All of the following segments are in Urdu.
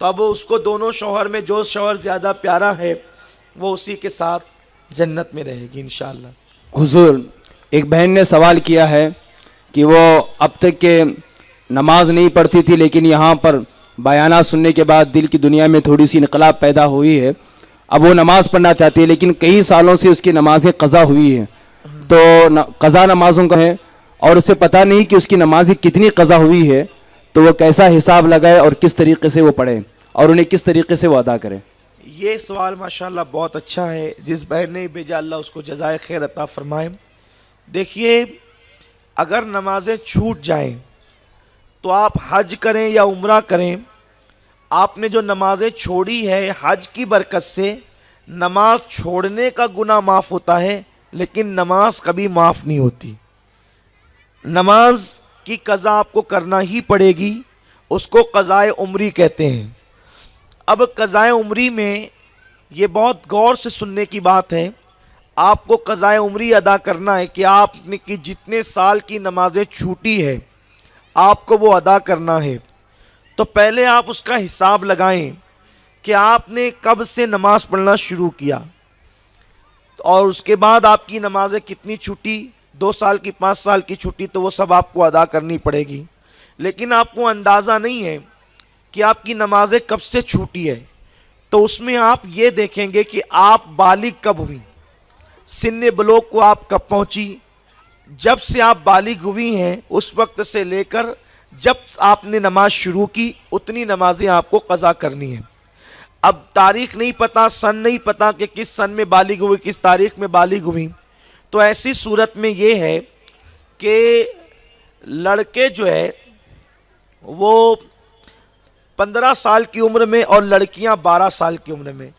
تو اب اس کو دونوں شوہر میں جو شوہر زیادہ پیارا ہے وہ اسی کے ساتھ جنت میں رہے گی انشاءاللہ۔ حضور، ایک بہن نے سوال کیا ہے کہ وہ اب تک کے نماز نہیں پڑھتی تھی، لیکن یہاں پر بیانات سننے کے بعد دل کی دنیا میں تھوڑی سی انقلاب پیدا ہوئی ہے، اب وہ نماز پڑھنا چاہتی ہے، لیکن کئی سالوں سے اس کی نمازیں قضا ہوئی ہیں، تو قضا نمازوں کا ہے اور اسے پتہ نہیں کہ اس کی نمازیں کتنی قضا ہوئی ہے، تو وہ کیسا حساب لگائے اور کس طریقے سے وہ پڑھے اور انہیں کس طریقے سے وہ ادا کرے؟ یہ سوال ماشاءاللہ بہت اچھا ہے، جس بہن نے بھیجا اللہ اس کو جزائے خیر عطا فرمائے۔ دیکھیے، اگر نمازیں چھوٹ جائیں تو آپ حج کریں یا عمرہ کریں، آپ نے جو نمازیں چھوڑی ہے حج کی برکت سے نماز چھوڑنے کا گناہ معاف ہوتا ہے، لیکن نماز کبھی معاف نہیں ہوتی۔ نماز کی قضا آپ کو کرنا ہی پڑے گی، اس کو قضائے عمری کہتے ہیں۔ اب قضائے عمری میں یہ بہت غور سے سننے کی بات ہے، آپ کو قضائے عمری ادا کرنا ہے کہ آپ نے کی جتنے سال کی نمازیں چھوٹی ہے آپ کو وہ ادا کرنا ہے۔ تو پہلے آپ اس کا حساب لگائیں کہ آپ نے کب سے نماز پڑھنا شروع کیا، اور اس کے بعد آپ کی نمازیں کتنی چھوٹی، 2 سال کی 5 سال کی چھوٹی، تو وہ سب آپ کو ادا کرنی پڑے گی۔ لیکن آپ کو اندازہ نہیں ہے کہ آپ کی نمازیں کب سے چھوٹی ہے، تو اس میں آپ یہ دیکھیں گے کہ آپ بالغ کب ہوئی، سن بلوغ کو آپ کب پہنچی۔ جب سے آپ بالغ ہوئی ہیں اس وقت سے لے کر جب آپ نے نماز شروع کی اتنی نمازیں آپ کو قضا کرنی ہیں۔ اب تاریخ نہیں پتہ، سن نہیں پتہ کہ کس سن میں بالغ ہوئی، کس تاریخ میں بالغ ہوئی، تو ایسی صورت میں یہ ہے کہ لڑکے جو ہے وہ 15 سال کی عمر میں اور لڑکیاں 12 سال کی عمر میں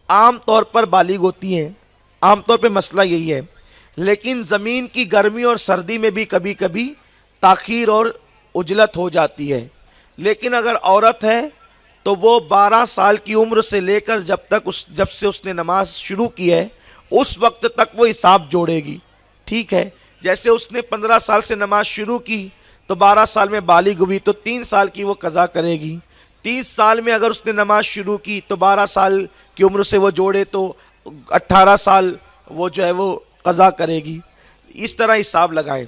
عام طور پر بالغ ہوتی ہیں، عام طور پہ مسئلہ یہی ہے۔ لیکن زمین کی گرمی اور سردی میں بھی کبھی کبھی تاخیر اور عجلت ہو جاتی ہے، لیکن اگر عورت ہے تو وہ 12 سال کی عمر سے لے کر جب سے اس نے نماز شروع کی ہے اس وقت تک وہ حساب جوڑے گی، ٹھیک ہے۔ جیسے اس نے 15 سال سے نماز شروع کی تو 12 سال میں بالغ ہوئی تو 3 سال کی وہ قضا کرے گی۔ 30 سال میں اگر اس نے نماز شروع کی تو 12 سال کی عمر سے وہ جوڑے تو 18 سال وہ جو ہے وہ قضا کرے گی۔ اس طرح حساب لگائیں۔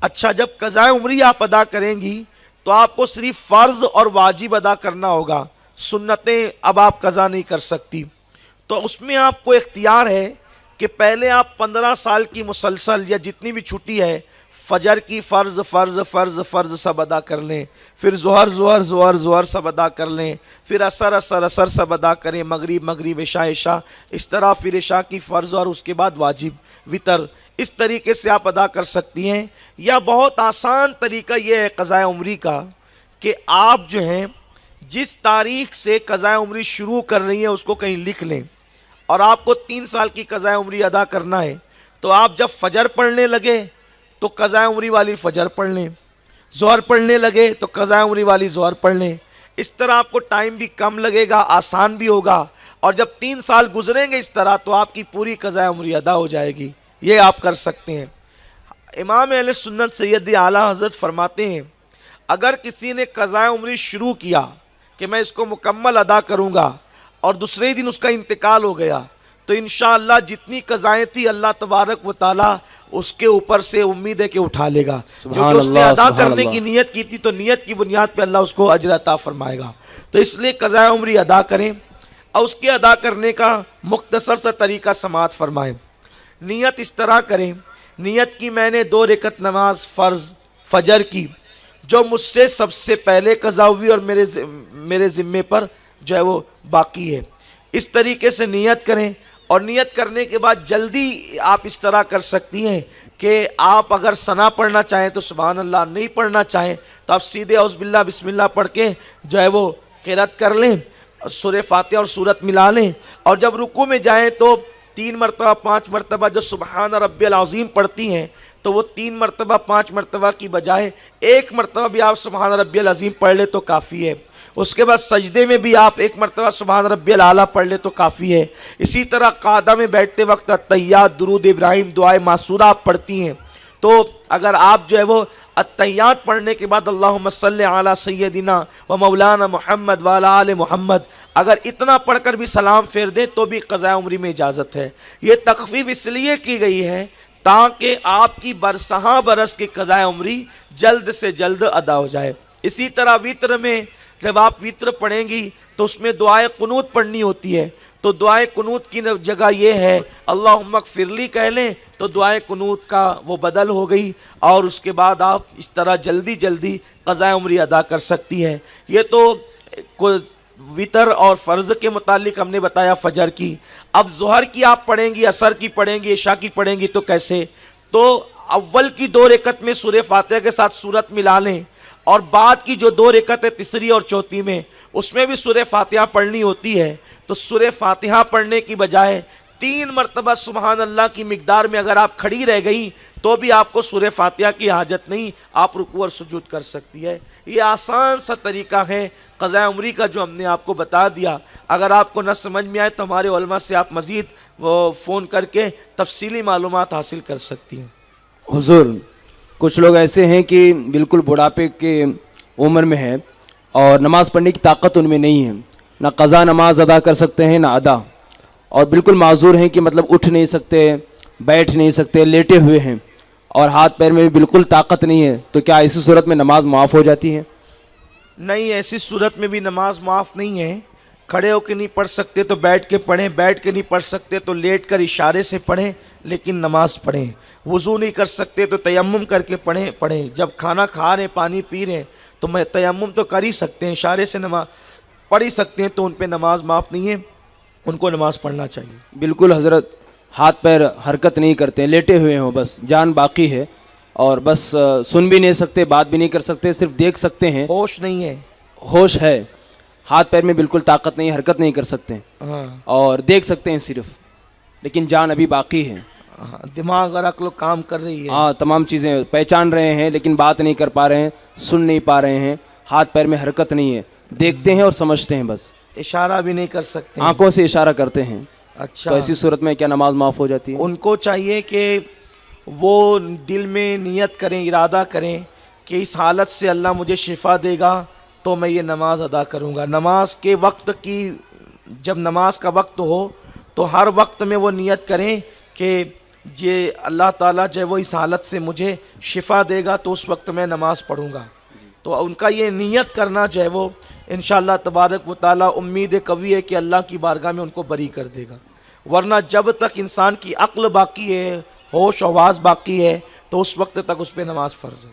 اچھا، جب قضائے عمری آپ ادا کریں گی تو آپ کو صرف فرض اور واجب ادا کرنا ہوگا، سنتیں اب آپ قضا نہیں کر سکتی۔ تو اس میں آپ کو اختیار ہے کہ پہلے آپ 15 سال کی مسلسل یا جتنی بھی چھٹی ہے فجر کی فرض فرض فرض فرض سب ادا کر لیں، پھر ظہر ظہر ظہر ظہر سب ادا کر لیں، پھر عصر عصر عصر سب ادا کریں، مغرب مغرب عشاء عشاء، اس طرح پھر عشاء کی فرض اور اس کے بعد واجب وتر، اس طریقے سے آپ ادا کر سکتی ہیں۔ یا بہت آسان طریقہ یہ ہے قضائے عمری کا کہ آپ جو ہیں جس تاریخ سے قضائے عمری شروع کر رہی ہیں اس کو کہیں لکھ لیں، اور آپ کو 3 سال کی قضائے عمری ادا کرنا ہے تو آپ جب فجر پڑھنے لگے تو قضائے عمری والی فجر پڑھ لیں، ظہر پڑھنے لگے تو قضائے عمری والی ظہر پڑھ لیں۔ اس طرح آپ کو ٹائم بھی کم لگے گا، آسان بھی ہوگا، اور جب 3 سال گزریں گے اس طرح تو آپ کی پوری قضائے عمری ادا ہو جائے گی۔ یہ آپ کر سکتے ہیں۔ امام اہل سنت سید اعلیٰ حضرت فرماتے ہیں اگر کسی نے قضائے عمری شروع کیا کہ میں اس کو مکمل ادا کروں گا اور دوسرے دن اس کا انتقال ہو گیا تو انشاءاللہ جتنی قضائیں تھی اللہ تبارک و تعالیٰ اس کے اوپر سے امید ہے کہ اٹھا لے گا، کیونکہ اس نے ادا کرنے کی نیت کی تھی تو نیت کی بنیاد پہ اللہ اس کو اجر عطا فرمائے گا۔ تو اس لیے قضائے عمری ادا کریں، اور اس کے ادا کرنے کا مختصر سا طریقہ سماعت فرمائیں۔ نیت اس طرح کریں، نیت کی میں نے 2 رکعت نماز فرض فجر کی جو مجھ سے سب سے پہلے قضا ہوئی اور میرے ذمے پر جو ہے وہ باقی ہے، اس طریقے سے نیت کریں۔ اور نیت کرنے کے بعد جلدی آپ اس طرح کر سکتی ہیں کہ آپ اگر ثنا پڑھنا چاہیں تو سبحان اللہ، نہیں پڑھنا چاہیں تو آپ سیدھے اعوذ باللہ بسم اللہ پڑھ کے جو ہے وہ قرات کر لیں، سورہ فاتحہ اور سورت ملا لیں، اور جب رکوع میں جائیں تو 3 مرتبہ 5 مرتبہ جو سبحان ربی العظیم پڑھتی ہیں تو وہ 3 مرتبہ 5 مرتبہ کی بجائے 1 مرتبہ بھی آپ سبحان ربی العظیم پڑھ لیں تو کافی ہے۔ اس کے بعد سجدے میں بھی آپ 1 مرتبہ سبحان ربی الاعلیٰ پڑھ لیں تو کافی ہے۔ اسی طرح قعدہ میں بیٹھتے وقت تحیات، درود ابراہیم، دعائے معصورہ آپ پڑھتی ہیں تو اگر آپ جو ہے وہ التحیات پڑھنے کے بعد اللہم صلی علی سیدنا و مولانا محمد و علی آل محمد اگر اتنا پڑھ کر بھی سلام پھیر دیں تو بھی قضاء عمری میں اجازت ہے۔ یہ تخفیف اس لیے کی گئی ہے تاکہ آپ کی برسہاں برس کی قضاء عمری جلد سے جلد ادا ہو جائے۔ اسی طرح وطر میں جب آپ وطر پڑھیں گی تو اس میں دعائے قنوت پڑھنی ہوتی ہے، تو دعائے قنوت کی جگہ یہ ہے اللہم اغفر لی کہہ لیں تو دعائے قنوت کا وہ بدل ہو گئی، اور اس کے بعد آپ اس طرح جلدی جلدی قضاء عمری ادا کر سکتی ہے۔ یہ تو وطر اور فرض کے متعلق ہم نے بتایا فجر کی۔ اب ظہر کی آپ پڑھیں گی، عصر کی پڑھیں گی، عشاء کی پڑھیں گی تو کیسے؟ تو اول کی 2 رکعت میں سورہ فاتحہ کے ساتھ سورت ملا لیں، اور بعد کی جو 2 رکعت ہے تیسری اور چوتھی میں اس میں بھی سورہ فاتحہ پڑھنی ہوتی ہے، تو سورہ فاتحہ پڑھنے کی بجائے 3 مرتبہ سبحان اللہ کی مقدار میں اگر آپ کھڑی رہ گئی تو بھی آپ کو سورہ فاتحہ کی حاجت نہیں، آپ رکوع اور سجود کر سکتی ہے۔ یہ آسان سا طریقہ ہے قضاء عمری کا جو ہم نے آپ کو بتا دیا۔ اگر آپ کو نہ سمجھ میں آئے تو ہمارے علماء سے آپ مزید فون کر کے تفصیلی معلومات حاصل کر سکتی ہیں۔ حضور، کچھ لوگ ایسے ہیں کہ بالکل بڑھاپے کے عمر میں ہیں اور نماز پڑھنے کی طاقت ان میں نہیں ہے، نہ قضا نماز ادا کر سکتے ہیں نہ ادا، اور بالکل معذور ہیں کہ مطلب اٹھ نہیں سکتے، بیٹھ نہیں سکتے، لیٹے ہوئے ہیں، اور ہاتھ پیر میں بھی بالکل طاقت نہیں ہے، تو کیا ایسی صورت میں نماز معاف ہو جاتی ہے؟ نہیں، ایسی صورت میں بھی نماز معاف نہیں ہے۔ کھڑے ہو کے نہیں پڑھ سکتے تو بیٹھ کے پڑھیں، بیٹھ کے نہیں پڑھ سکتے تو لیٹ کر اشارے سے پڑھیں، لیکن نماز پڑھیں۔ وضو نہیں کر سکتے تو تیمم کر کے پڑھیں۔ جب کھانا کھا رہے ہیں، پانی پی رہے ہیں تو میں تیمم تو کر ہی سکتے ہیں، اشارے سے نماز پڑھ ہی سکتے ہیں، تو ان پہ نماز معاف نہیں ہے، ان کو نماز پڑھنا چاہیے۔ بالکل حضرت، ہاتھ پیر حرکت نہیں کرتے، لیٹے ہوئے ہوں، بس جان باقی ہے، اور بس سن بھی نہیں سکتے، بات بھی نہیں کر سکتے، صرف دیکھ سکتے ہیں، ہوش نہیں ہے۔ ہوش ہے، ہاتھ پیر میں بالکل طاقت نہیں، حرکت نہیں کر سکتے، ہاں، اور دیکھ سکتے ہیں صرف، لیکن جان ابھی باقی ہے۔ دماغ اور عقل کام کر رہی ہے۔ ہاں، تمام چیزیں پہچان رہے ہیں لیکن بات نہیں کر پا رہے ہیں، سن نہیں پا رہے ہیں، ہاتھ پیر میں حرکت نہیں ہے، دیکھتے ہیں اور سمجھتے ہیں بس، اشارہ بھی نہیں کر سکتے، آنکھوں سے اشارہ کرتے ہیں۔ اچھا، تو ایسی صورت میں کیا نماز معاف ہو جاتی ہے؟ ان کو چاہیے کہ وہ دل میں نیت کریں، ارادہ کریں کہ اس حالت سے اللہ مجھے شفا دے گا تو میں یہ نماز ادا کروں گا۔ نماز کے وقت کی، جب نماز کا وقت ہو تو ہر وقت میں وہ نیت کریں کہ یہ اللہ تعالیٰ جو ہے وہ اس حالت سے مجھے شفا دے گا تو اس وقت میں نماز پڑھوں گا۔ تو ان کا یہ نیت کرنا جو ہے وہ انشاءاللہ تبارک و تعالیٰ امید قوی ہے کہ اللہ کی بارگاہ میں ان کو بری کر دے گا، ورنہ جب تک انسان کی عقل باقی ہے، ہوش و حواس باقی ہے، تو اس وقت تک اس پہ نماز فرض ہے۔